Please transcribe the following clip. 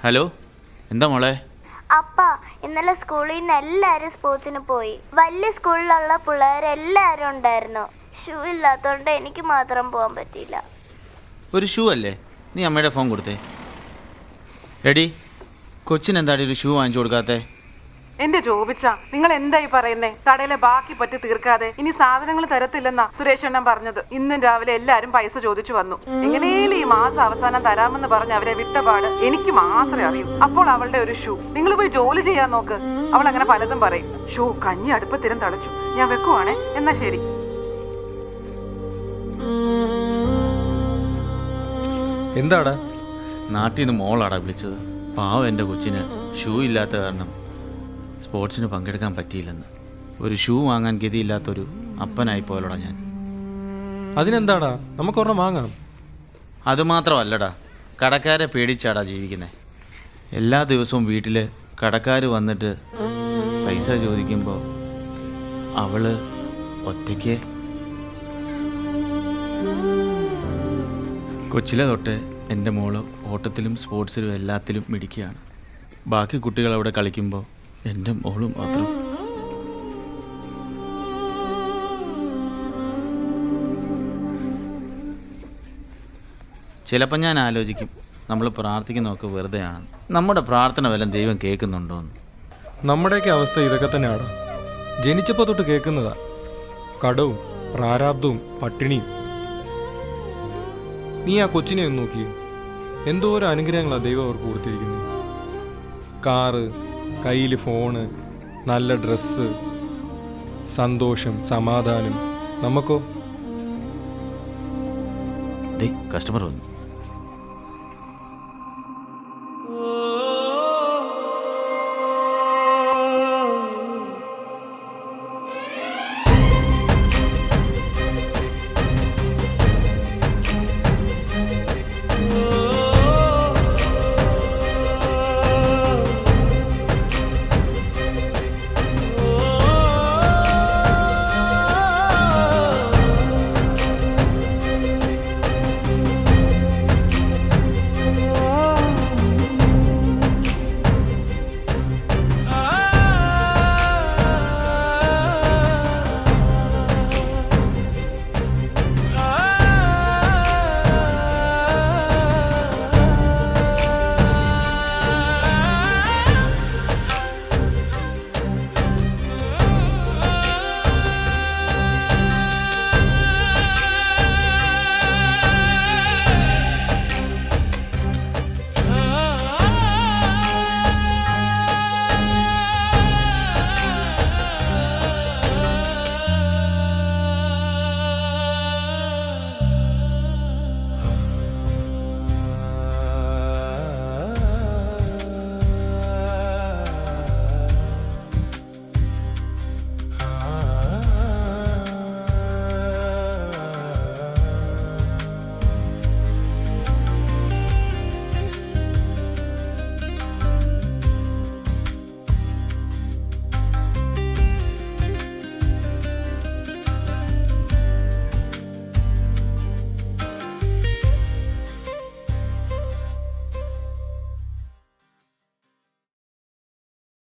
Hello, എന്താ മോളെ? അപ്പ ഇന്നലെ സ്കൂളിൽ നിന്ന് എല്ലാവരും സ്പോർട്സിന് പോയി. വലിയ സ്കൂളിലുള്ള പിള്ളേരെല്ലാവരും ഉണ്ടായിരുന്നു. ഷൂ ഇല്ലാത്തതുകൊണ്ട് എനിക്ക് മാത്രം പോകാൻ പറ്റിയില്ല. ഒരു ഷൂ അല്ലേ? നീ അമ്മയുടെ ഫോൺ കൊടുത്തേ. എടി, കൊച്ചിനെന്താടി ഒരു ഷൂ വാങ്ങിച്ചു കൊടുക്കാത്തേ? എന്റെ ജോബിച്ച, നിങ്ങൾ എന്തായി പറയുന്നേ? കടയിലെ ബാക്കി പറ്റി തീർക്കാതെ ഇനി സാധനങ്ങൾ തരത്തില്ലെന്നാ സുരേഷ് അണ്ണൻ പറഞ്ഞത്. ഇന്നും രാവിലെ എല്ലാരും പൈസ ചോദിച്ചു വന്നു. എങ്ങനെയും ഈ മാസം അവസാനം തരാമെന്ന് പറഞ്ഞ് അവരെ വിട്ടപാട് എനിക്ക് മാത്രമേ അറിയൂ. അപ്പോൾ അവളുടെ ഒരു ഷൂ, നിങ്ങൾ പോയി ജോലി ചെയ്യാൻ നോക്ക്. അവൾ അങ്ങനെ പലതും പറയും. ഷൂ കഞ്ഞി അടുപ്പത്തിരും തളച്ചു. ഞാൻ വെക്കുവാണേ, എന്നാ ശരി. എന്താടാ? നാട്ടിൽ നിന്ന് മോളാടാ വിളിച്ചത്. പാവം എൻ്റെ കൊച്ചിന് ഷൂ ഇല്ലാത്ത കാരണം സ്പോർട്സിന് പങ്കെടുക്കാൻ പറ്റിയില്ലെന്ന്. ഒരു ഷൂ വാങ്ങാൻ ഗതിയില്ലാത്തൊരു അപ്പനായി പോയല്ലോടാ ഞാൻ. അതിനെന്താടാ, നമുക്കൊരെണ്ണം വാങ്ങാം. അതുമാത്രമല്ലടാ, കടക്കാരെ പേടിച്ചാടാ ജീവിക്കുന്നത്. എല്ലാ ദിവസവും വീട്ടിൽ കടക്കാർ വന്നിട്ട് പൈസ ചോദിക്കുമ്പോൾ അവള് ഒറ്റയ്ക്ക്. കൊച്ചിലെ തൊട്ട് എൻ്റെ മോള് ഓട്ടത്തിലും സ്പോർട്സിലും എല്ലാത്തിലും മിടിക്കുകയാണ്. ബാക്കി കുട്ടികൾ അവിടെ കളിക്കുമ്പോൾ എൻ്റെ മോളും മാത്രം. ചിലപ്പോൾ ഞാൻ ആലോചിക്കും, നമ്മൾ പ്രാർത്ഥിക്കുന്നതൊക്കെ വെറുതെയാണ്. നമ്മുടെ പ്രാർത്ഥന വല്ലതും ദൈവം കേൾക്കുന്നുണ്ടോയെന്ന്. നമ്മുടെയൊക്കെ അവസ്ഥ ഇതൊക്കെ തന്നെയാടാ. ജനിച്ചപ്പോൾ തൊട്ട് കേൾക്കുന്നതാ കടവും പ്രാരാബ്ദവും പട്ടിണിയും. നീ ആ കൊച്ചിനെ ഒന്ന് നോക്കി, എന്തോരോ അനുഗ്രഹങ്ങളാണ് ദൈവം അവർക്ക് കൊടുത്തിരിക്കുന്നത്. കാറ്, കയ്യിൽ ഫോണ്, നല്ല ഡ്രസ്സ്, സന്തോഷം, സമാധാനം. നമുക്കോ? കസ്റ്റമർ വന്നു.